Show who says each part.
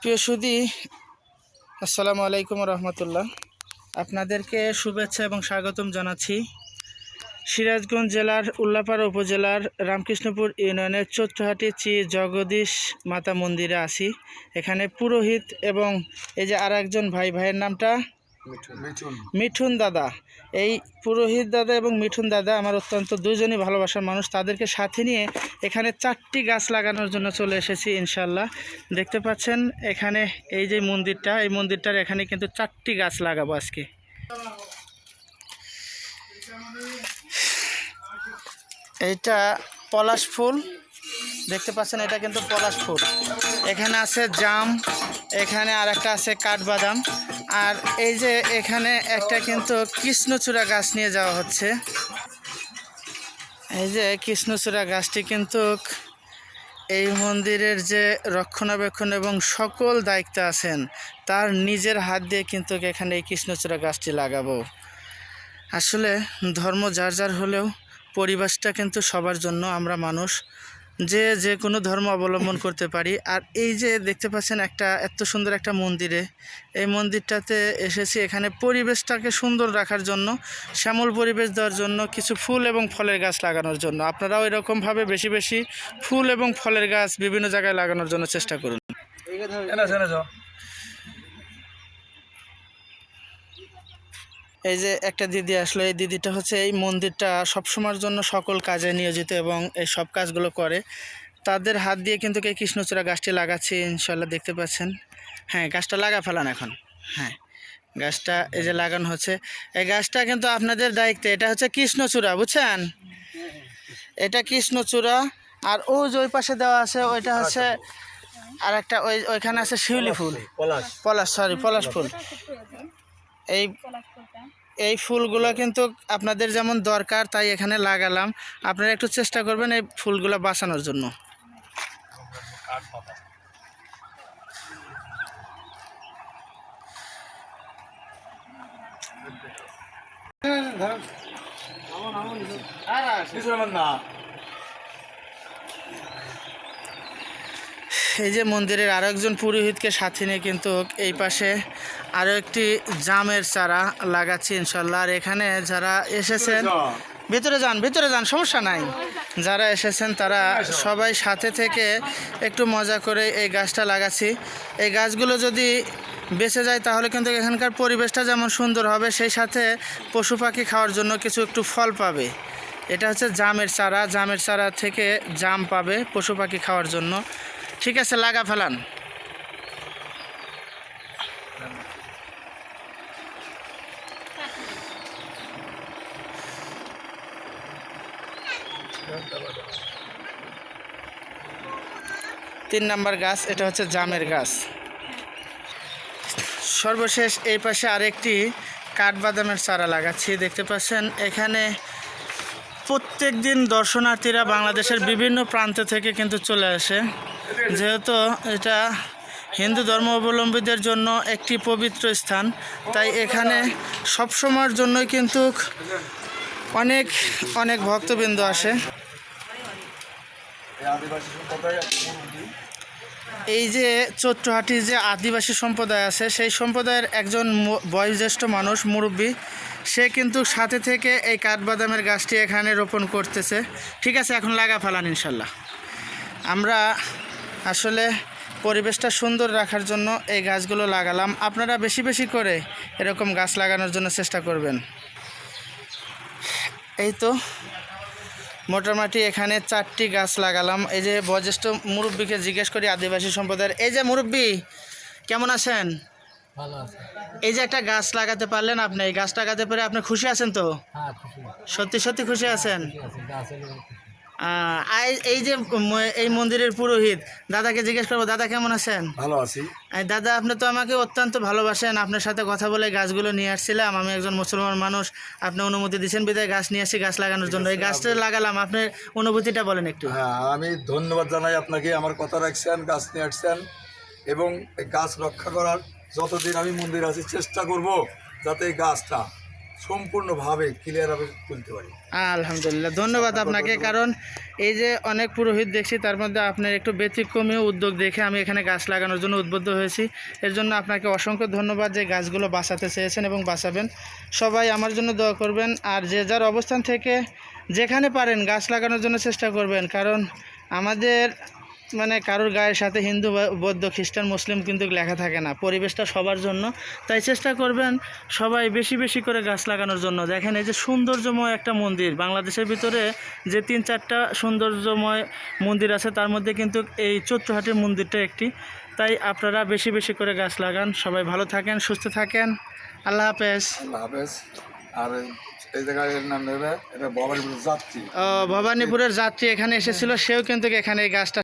Speaker 1: প্রিয় সুধী, আসসালামু আলাইকুম রহমতুল্লাহ। আপনাদেরকে শুভেচ্ছা এবং স্বাগতম জানাচ্ছি। সিরাজগঞ্জ জেলার উল্লাপাড়া উপজেলার রামকৃষ্ণপুর ইউনিয়নের চৌত্রহাটি শ্রী জগদীশ মাতা মন্দিরে আছি। এখানে পুরোহিত এবং এই যে আর একজন ভাইয়ের নামটা মিঠুন দাদা। এই পুরোহিত দাদা এবং মিঠুন দাদা আমার অত্যন্ত দুজনই ভালোবাসার মানুষ। তাদেরকে সাথে নিয়ে এখানে 4টি গাছ লাগানোর জন্য চলে এসেছি ইনশাল্লাহ। দেখতে পাচ্ছেন এখানে এই যে মন্দিরটা, এই মন্দিরটার এখানে কিন্তু 4টি গাছ লাগাবো আজকে। এইটা পলাশ ফুল দেখতে পাচ্ছেন, এটা কিন্তু পলাশ ফুল। এখানে আছে জাম, এখানে আর একটা আছে কাঠবাদাম, আর এই যে এখানে একটা কিন্তু কৃষ্ণচূড়া গাছ নিয়ে যাওয়া হচ্ছে। এই যে কৃষ্ণচূড়া গাছটি কিন্তু এই মন্দিরের যে রক্ষণাবেক্ষণ এবং সকল দায়িত্ব আছেন তার নিজের হাত দিয়ে কিন্তু এখানে এই কৃষ্ণচূড়া গাছটি লাগাবো। আসলে ধর্ম যার যার হলেও পরিবেশটা কিন্তু সবার জন্য। আমরা মানুষ যে কোনো ধর্ম অবলম্বন করতে পারি। আর এই যে দেখতে পাচ্ছেন একটা এত সুন্দর একটা মন্দিরে, এই মন্দিরটাতে এসেছি এখানে পরিবেশটাকে সুন্দর রাখার জন্য, শ্যামল পরিবেশ দেওয়ার জন্য, কিছু ফুল এবং ফলের গাছ লাগানোর জন্য। আপনারাও এরকমভাবে বেশি বেশি ফুল এবং ফলের গাছ বিভিন্ন জায়গায় লাগানোর জন্য চেষ্টা করুন। এই যে একটা দিদি আসলো, এই দিদিটা হচ্ছে এই মন্দিরটা সবসময়ের জন্য সকল কাজে নিয়োজিত এবং এই সব কাজগুলো করে। তাদের হাত দিয়ে কিন্তু এই কৃষ্ণচূড়া গাছটি লাগাচ্ছি ইনশাল্লাহ। দেখতে পাচ্ছেন, হ্যাঁ গাছটা লাগা ফেলান এখন। হ্যাঁ গাছটা এই যে লাগানো হচ্ছে, এই গাছটা কিন্তু আপনাদের দায়িত্বে। এটা হচ্ছে কৃষ্ণচূড়া, বুঝছেন? এটা কৃষ্ণচূড়া। আর যে ওই পাশে দেওয়া আছে ওইটা হচ্ছে আর একটা, ওইখানে আছে শিউলি ফুল, পলাশ ফুল। এই ফুলগুলো কিন্তু আপনাদের যেমন দরকার তাই এখানে লাগালাম। আপনারা একটু চেষ্টা করবেন এই ফুলগুলো বাঁচানোর জন্য। এই যে মন্দিরের আরো একজন পুরোহিতকে সাথে নিয়ে কিন্তু এই পাশে আরো একটি জামের চারা লাগাচ্ছি ইনশাল্লাহ। আর এখানে যারা এসেছেন, ভিতরে যান, সমস্যা নাই। যারা এসেছেন তারা সবাই সাথে থেকে একটু মজা করে এই গাছটা লাগাচ্ছি। এই গাছগুলো যদি বেঁচে যায় তাহলে কিন্তু এখানকার পরিবেশটা যেমন সুন্দর হবে, সেই সাথে পশু পাখি খাওয়ার জন্য কিছু একটু ফল পাবে। এটা হচ্ছে জামের চারা থেকে জাম পাবে পশু পাখি খাওয়ার জন্য। ঠিক আছে, লাগা ফেলান। তিন নাম্বার গাছ, এটা হচ্ছে জামের গাছ। সর্বশেষ এই পাশে আরেকটি কাঠবাদামের চারা লাগাচ্ছি। দেখতে পাচ্ছেন এখানে প্রত্যেক দিন দর্শনার্থীরা বাংলাদেশের বিভিন্ন প্রান্ত থেকে কিন্তু চলে আসে। যেহেতু এটা হিন্দু ধর্মাবলম্বীদের জন্য একটি পবিত্র স্থান, তাই এখানে সবসময়ের জন্যই কিন্তু অনেক অনেক ভক্তবৃন্দ আসে। এই যে চৌত্রহাটির যে আদিবাসী সম্প্রদায় আছে, সেই সম্প্রদায়ের একজন বয়োজ্যেষ্ঠ মানুষ, মুরব্বী, সে কিন্তু সাথে থেকে এই কাঠবাদামের গাছটি এখানে রোপণ করতেছে। ঠিক আছে, এখন লাগা ফেলান ইনশাল্লাহ। আমরা আসলে পরিবেশটা সুন্দর রাখার জন্য এই গাছগুলো লাগালাম। আপনারা বেশি বেশি করে এরকম গাছ লাগানোর জন্য চেষ্টা করবেন। এই তো মোটামুটি এখানে 4টি গাছ লাগালাম। এই যে বয়োজ্যেষ্ঠ মুরব্বীকে জিজ্ঞেস করি, আদিবাসী সম্প্রদায়ের। এই যে মুরব্বী, কেমন আছেন?
Speaker 2: ভালো আছে।
Speaker 1: এই যে একটা গাছ লাগাতে পারলেন, আপনি এই গাছ লাগাতে পেরে আপনি খুশি আছেন তো?
Speaker 2: হ্যাঁ, খুশি।
Speaker 1: সত্যি সত্যি খুশি আছেন?
Speaker 2: গাছের
Speaker 1: এই যে এই মন্দিরের পুরোহিত দাদাকে জিজ্ঞেস করবো, দাদা কেমন আছেন?
Speaker 2: ভালো আছি।
Speaker 1: দাদা, আপনি তো আমাকে অত্যন্ত ভালোবাসেন। আপনার সাথে কথা বলে গাছগুলো নিয়ে আসছিলাম। আমি একজন মুসলমান মানুষ, আপনি অনুমতি দিয়েছেন বিধায় গাছ নিয়ে আসি গাছ লাগানোর জন্য। এই গাছটা লাগালাম, আপনার অনুভূতিটা বলেন একটু।
Speaker 2: হ্যাঁ, আমি ধন্যবাদ জানাই আপনাকে। আমার কথা রাখছেন, গাছ নিয়ে আসছেন এবং এই গাছ রক্ষা করার যতদিন আমি মন্দির আছি চেষ্টা করব যাতে এই গাছটা সম্পূর্ণভাবে ক্লিয়ারভাবে তুলতে পারি।
Speaker 1: আলহামদুলিল্লাহ, ধন্যবাদ আপনাকে। কারণ এই যে অনেক পুরোহিত দেখছি, তার মধ্যে আপনার একটু ব্যতিক্রমী উদ্যোগ দেখে আমি এখানে গাছ লাগানোর জন্য উদ্বুদ্ধ হয়েছি। এর জন্য আপনাকে অসংখ্য ধন্যবাদ যে গাছগুলো বাঁচাতে চেয়েছেন এবং বাঁচাবেন। সবাই আমার জন্য দোয়া করবেন, আর যে যার অবস্থান থেকে যেখানে পারেন গাছ লাগানোর জন্য চেষ্টা করবেন। কারণ আমাদের মানে কারোর গায়ের সাথে হিন্দু বৌদ্ধ খ্রিস্টান মুসলিম কিন্তু লেখা থাকে না, পরিবেশটা সবার জন্য। তাই চেষ্টা করবেন সবাই বেশি বেশি করে গাছ লাগানোর জন্য। দেখেন এই যে সৌন্দর্যময় একটা মন্দির, বাংলাদেশের ভিতরে যে 3-4টা সৌন্দর্যময় মন্দির আছে তার মধ্যে কিন্তু এই চৈত্রহাটির মন্দিরটা একটি। তাই আপনারা বেশি বেশি করে গাছ লাগান। সবাই ভালো থাকেন, সুস্থ থাকেন। আল্লাহ হাফেজ।
Speaker 2: আল্লাহ হাফেজ। আর এই জায়গায় এর নাম নেবে, এটা ভবানীপুর যাত্রী।
Speaker 1: ভবানীপুরের যাত্রী এখানে এসেছিল, সেও কিন্তু এখানে এই গাছটা